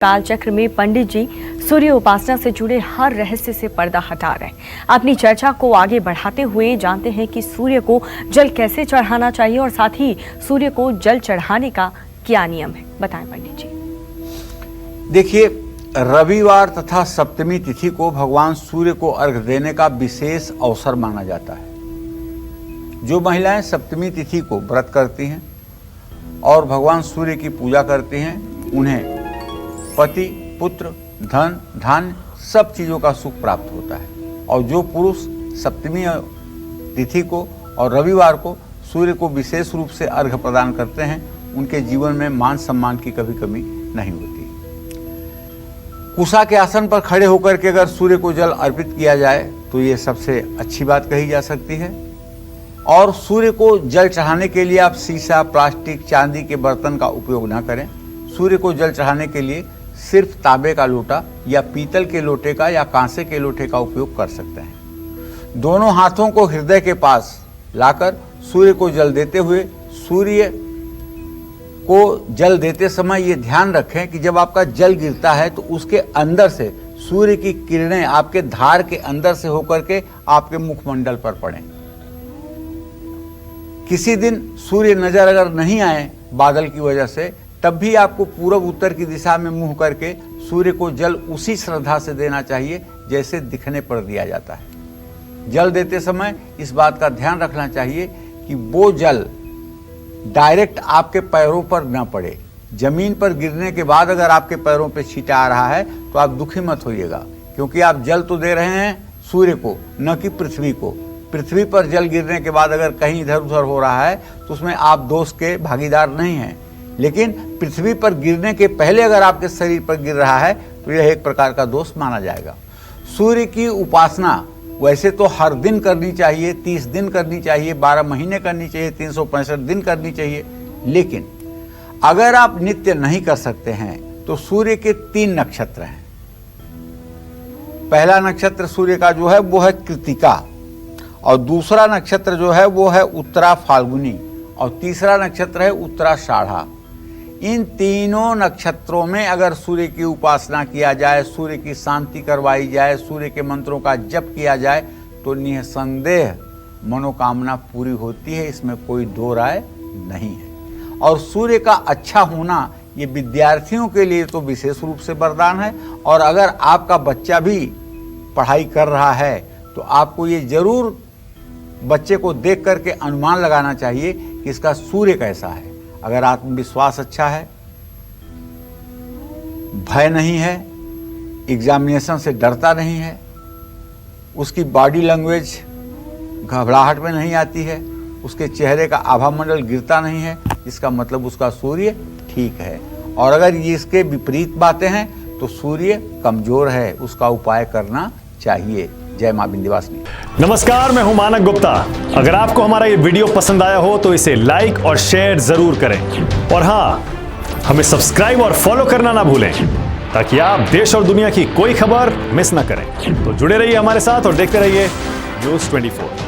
कालचक्र में पंडित जी सूर्य उपासना से जुड़े हर रहस्य से पर्दा हटा रहे हैं। अपनी चर्चा को आगे बढ़ाते हुए जानते हैं कि सूर्य को जल कैसे चढ़ाना चाहिए और साथ ही सूर्य को जल चढ़ाने का क्या नियम है, बताएं पंडित जी। देखिए, रविवार तथा सप्तमी तिथि को भगवान सूर्य को अर्घ्य देने का विशेष अवसर माना जाता है। जो महिलाएं सप्तमी तिथि को व्रत करती हैं और भगवान सूर्य की पूजा करती हैं, उन्हें पति, पुत्र, धन, धान्य सब चीज़ों का सुख प्राप्त होता है। और जो पुरुष सप्तमी तिथि को और रविवार को सूर्य को विशेष रूप से अर्घ्य प्रदान करते हैं, उनके जीवन में मान सम्मान की कभी कमी नहीं होती। कुशा के आसन पर खड़े होकर के अगर सूर्य को जल अर्पित किया जाए तो ये सबसे अच्छी बात कही जा सकती है। और सूर्य को जल चढ़ाने के लिए आप शीशा, प्लास्टिक, चांदी के बर्तन का उपयोग न करें। सूर्य को जल चढ़ाने के लिए सिर्फ तांबे का लोटा या पीतल के लोटे का या कांसे के लोटे का उपयोग कर सकते हैं। दोनों हाथों को हृदय के पास लाकर सूर्य को जल देते हुए सूर्य को जल देते समय ये ध्यान रखें कि जब आपका जल गिरता है तो उसके अंदर से सूर्य की किरणें आपके धार के अंदर से होकर के आपके मुखमंडल पर पड़ें। किसी दिन सूर्य नजर अगर नहीं आए बादल की वजह से, तब भी आपको पूर्व उत्तर की दिशा में मुंह करके सूर्य को जल उसी श्रद्धा से देना चाहिए जैसे दिखने पर दिया जाता है। जल देते समय इस बात का ध्यान रखना चाहिए कि वो जल डायरेक्ट आपके पैरों पर न पड़े। जमीन पर गिरने के बाद अगर आपके पैरों पर छींटा आ रहा है तो आप दुखी मत होइएगा, क्योंकि आप जल तो दे रहे हैं सूर्य को, न कि पृथ्वी को। पृथ्वी पर जल गिरने के बाद अगर कहीं इधर उधर हो रहा है तो उसमें आप दोष के भागीदार नहीं हैं। लेकिन पृथ्वी पर गिरने के पहले अगर आपके शरीर पर गिर रहा है तो यह एक प्रकार का दोष माना जाएगा। सूर्य की उपासना वैसे तो हर दिन करनी चाहिए, 30 दिन करनी चाहिए, 12 महीने करनी चाहिए, 365 दिन करनी चाहिए। लेकिन अगर आप नित्य नहीं कर सकते हैं तो सूर्य के 3 नक्षत्र हैं। पहला नक्षत्र सूर्य का जो है वो है कृतिका, और दूसरा नक्षत्र जो है वो है उत्तरा फाल्गुनी, और तीसरा नक्षत्र है उत्तराषाढ़ा। इन तीनों नक्षत्रों में अगर सूर्य की उपासना किया जाए, सूर्य की शांति करवाई जाए, सूर्य के मंत्रों का जप किया जाए तो निसंदेह मनोकामना पूरी होती है। इसमें कोई दो राय नहीं है। और सूर्य का अच्छा होना ये विद्यार्थियों के लिए तो विशेष रूप से वरदान है। और अगर आपका बच्चा भी पढ़ाई कर रहा है तो आपको ये जरूर बच्चे को देख करके अनुमान लगाना चाहिए कि इसका सूर्य कैसा है। अगर आत्मविश्वास अच्छा है, भय नहीं है, एग्जामिनेशन से डरता नहीं है, उसकी बॉडी लैंग्वेज घबराहट में नहीं आती है, उसके चेहरे का आभा मंडल गिरता नहीं है, इसका मतलब उसका सूर्य ठीक है। और अगर ये इसके विपरीत बातें हैं तो सूर्य कमजोर है, उसका उपाय करना चाहिए। जय मां विंध्यवासिनी। नमस्कार, मैं हूं मानक गुप्ता। अगर आपको हमारा ये वीडियो पसंद आया हो तो इसे लाइक और शेयर जरूर करें। और हाँ, हमें सब्सक्राइब और फॉलो करना ना भूलें ताकि आप देश और दुनिया की कोई खबर मिस ना करें। तो जुड़े रहिए हमारे साथ और देखते रहिए न्यूज़ 24।